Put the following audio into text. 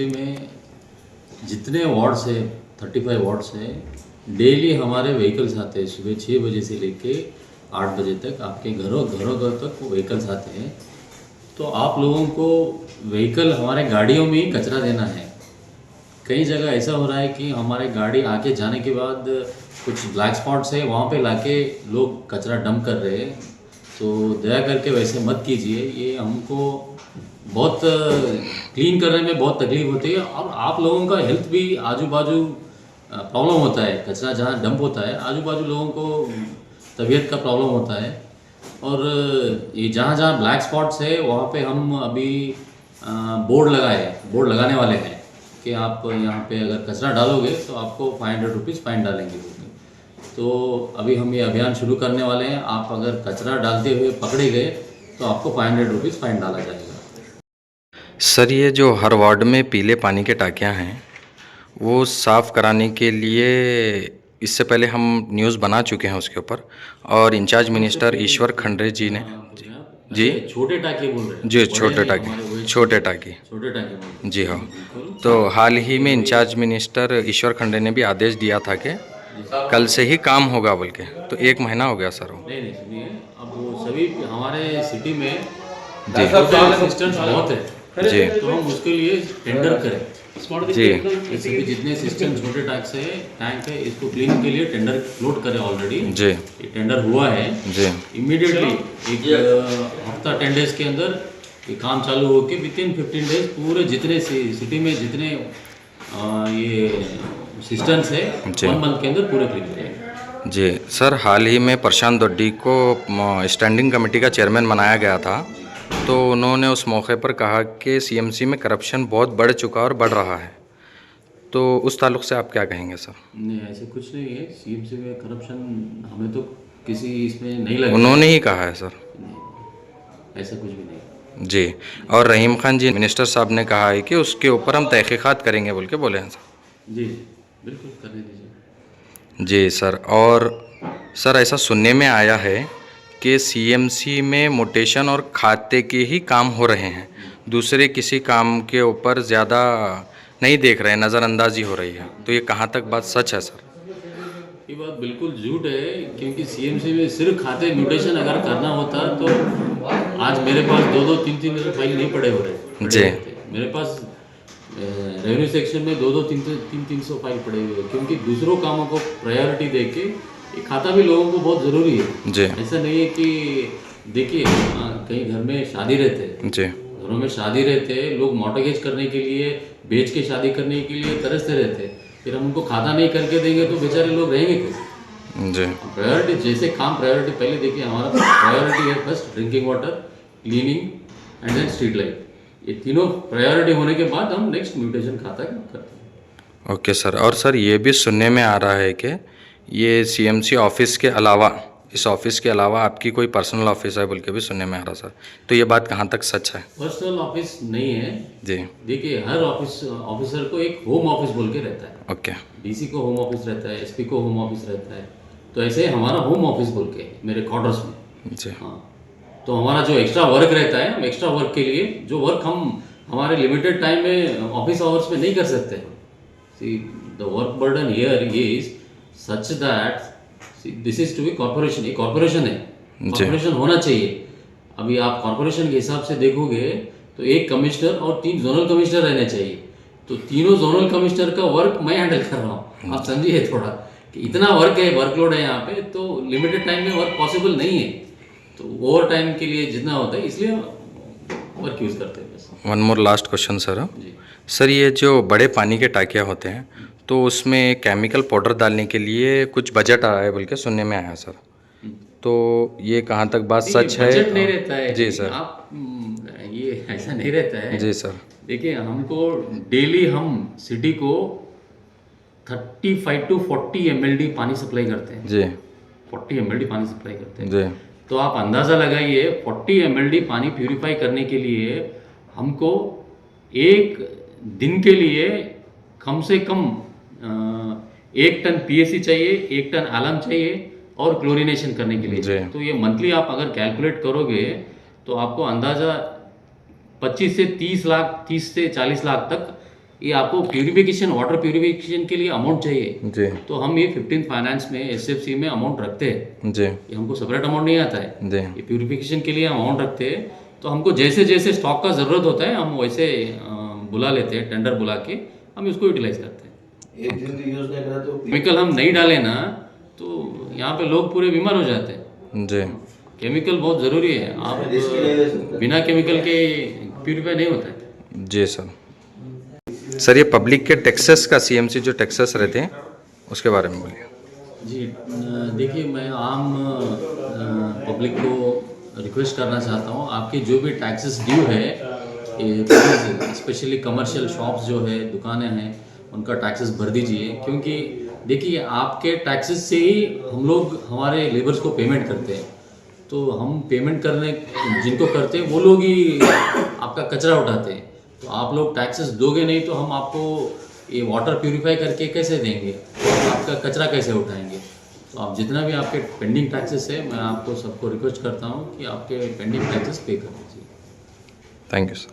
में जितने वार्ड्स है 35 वार्ड्स है, डेली हमारे व्हीकल्स आते हैं। सुबह 6 बजे से लेके 8 बजे तक आपके घरों घरों घर तक व्हीकल्स आते हैं। तो आप लोगों को व्हीकल हमारे गाड़ियों में ही कचरा देना है। कई जगह ऐसा हो रहा है कि हमारे गाड़ी आके जाने के बाद कुछ ब्लैक स्पॉट्स है, वहाँ पे लाके लोग कचरा डंप कर रहे हैं। तो दया करके वैसे मत कीजिए। ये हमको बहुत क्लीन करने में बहुत तकलीफ होती है और आप लोगों का हेल्थ भी आजू बाजू प्रॉब्लम होता है। कचरा जहाँ डंप होता है आजू बाजू लोगों को तबीयत का प्रॉब्लम होता है। और ये जहाँ जहाँ ब्लैक स्पॉट्स है वहाँ पे हम अभी बोर्ड लगाने वाले हैं कि आप यहाँ पे अगर कचरा डालोगे तो आपको 500 रुपीज़ फाइन डालेंगे। तो अभी हम ये अभियान शुरू करने वाले हैं। आप अगर कचरा डालते हुए पकड़े गए तो आपको 500 रुपीज़ फाइन डाला जाएगा। सर, ये जो हर वार्ड में पीले पानी के टाकियाँ हैं वो साफ़ कराने के लिए इससे पहले हम न्यूज़ बना चुके हैं उसके ऊपर, और इंचार्ज मिनिस्टर ईश्वर खंडरे जी ने जी छोटे टाके बोल रहे हैं जी छोटे टाके छोटे टाके बोल रहे हैं। जी हाँ। तो हाल ही में इंचार्ज मिनिस्टर ईश्वर खंडरे ने भी आदेश दिया था कि कल से ही काम होगा बोल के, तो 1 महीना हो गया सर वो। नहीं सुनिए, अब वो सभी हमारे सिटी में जी सिस्टम्स बहुत है जी तो हम उसके लिए टेंडर करें जी जैसे कि जितने सिस्टम छोटे टैंक है इसको क्लीन के लिए टेंडर फ्लोट करें ऑलरेडी। जी ये टेंडर हुआ है जी इमीडिएटली एक हफ्ता 10 डेज के अंदर ये काम चालू होके विथिन 15 डेज पूरे जितने सिटी में जितने ये सिस्टम्स है 1 मंथ के अंदर पूरे क्लीन हो जाएंगे। जी सर, हाल ही में प्रशांत दोड्डी को स्टैंडिंग कमेटी का चेयरमैन बनाया गया था, तो उन्होंने उस मौके पर कहा कि सीएमसी में करप्शन बहुत बढ़ चुका और बढ़ रहा है, तो उस ताल्लुक से आप क्या कहेंगे सर? नहीं, ऐसे कुछ नहीं है। सीएमसी में करप्शन हमें तो किसी इसमें नहीं लगा। उन्होंने ही कहा है सर। नहीं, ऐसा कुछ भी नहीं जी, और रहीम खान जी मिनिस्टर साहब ने कहा है कि उसके ऊपर हम तहकीकात करेंगे बोल के बोले हैं सर। जी बिल्कुल करने दीजिए। जी सर, और सर ऐसा सुनने में आया है कि सीएमसी में मोटेशन और खाते के ही काम हो रहे हैं, दूसरे किसी काम के ऊपर ज़्यादा नहीं देख रहे हैं, नज़रअंदाजी हो रही है, तो ये कहाँ तक बात सच है सर? ये बात बिल्कुल झूठ है, क्योंकि सीएमसी में सिर्फ खाते म्यूटेशन अगर करना होता तो आज मेरे पास 2-2 3-3 फाइल नहीं पड़े हो रहे जी मेरे पास रेवेन्यू सेक्शन में 2-2 300 फाइल पड़े हुए हैं, क्योंकि दूसरों कामों को प्रायोरिटी देके ये खाता भी लोगों को बहुत ज़रूरी है। जी ऐसा नहीं है कि देखिए कहीं घर में शादी रहते हैं, जी घरों में शादी रहते हैं, लोग मॉर्टगेज करने के लिए बेच के शादी करने के लिए तरसते रहते हैं, फिर हम उनको खाता नहीं करके देंगे तो बेचारे लोग रहेंगे कैसे? जी प्रायोरिटी जैसे काम प्रायोरिटी पहले देखिए, हमारा प्रायोरिटी है first drinking water, cleaning and then street light. ये तीनों प्रायोरिटी होने के बाद हम नेक्स्ट म्यूटेशन खाता करते हैं। ओके सर, और सर ये भी सुनने में आ रहा है कि ये सीएमसी ऑफिस के अलावा, इस ऑफिस के अलावा आपकी कोई पर्सनल ऑफिस है बोल के भी सुनने में आ रहा सर, तो ये बात कहाँ तक सच है? पर्सनल ऑफिस नहीं है जी देखिए, हर ऑफिसर को एक होम ऑफिस बोल के रहता है। ओके डीसी को होम ऑफिस रहता है, एसपी को होम ऑफिस रहता है, तो ऐसे हमारा होम ऑफिस बोल के मेरे क्वार्टर्स में। जी हाँ, तो हमारा जो एक्स्ट्रा वर्क रहता है, हम एक्स्ट्रा वर्क के लिए जो वर्क हम हमारे लिमिटेड टाइम में ऑफिस आवर्स में नहीं कर सकते। See the work burden here is such that this is to be corporation. ये कॉर्पोरेशन है, कॉर्पोरेशन होना चाहिए। अभी आप कॉर्पोरेशन के हिसाब से देखोगे तो एक कमिश्नर और 3 जोनल कमिश्नर रहने चाहिए, तो तीनों जोनल कमिश्नर का वर्क मैं हैंडल कर रहा हूँ। आप समझिए थोड़ा कि इतना वर्क है, वर्कलोड है यहाँ पे, तो लिमिटेड टाइम में वर्क पॉसिबल नहीं है। तो ओवर टाइम के लिए जितना होता है इसलिए वर्क यूज़ करते हैं बस। One more last question sir. जी सर, ये जो बड़े पानी के टाकियाँ होते हैं तो उसमें केमिकल पाउडर डालने के लिए कुछ बजट आ रहा है बोल के सुनने में आया सर, तो ये कहाँ तक बात सच है? बजट नहीं रहता है जी सर। आप ये ऐसा नहीं रहता है जी सर। देखिए, हमको डेली हम सिटी को 35 to 40 mld पानी सप्लाई करते हैं। जी 40 mld पानी सप्लाई करते हैं। जी तो आप अंदाज़ा लगाइए 40 mld पानी प्यूरिफाई करने के लिए हमको एक दिन के लिए कम से कम 1 टन पीएससी चाहिए, 1 टन आलम चाहिए और क्लोरीनेशन करने के लिए। तो ये मंथली आप अगर कैलकुलेट करोगे तो आपको अंदाज़ा 25 से 30 लाख 30 से 40 लाख तक ये आपको प्यूरिफिकेशन, वाटर प्यूरिफिकेशन के लिए अमाउंट चाहिए, जी तो हम ये 15 फाइनेंस में SFC में अमाउंट रखते हैं। जी ये हमको सेपरेट अमाउंट नहीं आता है, जी ये प्यूरिफिकेशन के लिए अमाउंट रखते हैं। तो हमको जैसे जैसे स्टॉक का ज़रूरत होता है हम वैसे बुला लेते हैं, टेंडर बुला के हम इसको यूटिलाइज करते हैं। एक दिन भी यूज नहीं करा तो केमिकल हम नहीं डालें ना तो यहाँ पे लोग पूरे बीमार हो जाते हैं। जी केमिकल बहुत ज़रूरी है, आप रिस्क नहीं ले सकते। बिना केमिकल के प्यूरिफाई नहीं होता है। जी सर, ये पब्लिक के टैक्सेस का सीएमसी जो टैक्सेस रहते हैं उसके बारे में बोलिए। जी देखिए, मैं आम पब्लिक को रिक्वेस्ट करना चाहता हूँ, आपके जो भी टैक्सेस ड्यू है, स्पेशली कमर्शियल शॉप्स जो है, दुकानें हैं, उनका टैक्सेस भर दीजिए। क्योंकि देखिए, आपके टैक्सेस से ही हम लोग हमारे लेबर्स को पेमेंट करते हैं। तो हम पेमेंट करने जिनको करते हैं वो लोग ही आपका कचरा उठाते हैं। तो आप लोग टैक्सेस दोगे नहीं तो हम आपको ये वाटर प्यूरिफाई करके कैसे देंगे, आपका कचरा कैसे उठाएंगे। तो आप जितना भी आपके पेंडिंग टैक्सेस है, मैं आपको सबको रिक्वेस्ट करता हूँ कि आपके पेंडिंग टैक्सेस पे कर दीजिए। Thank you sir.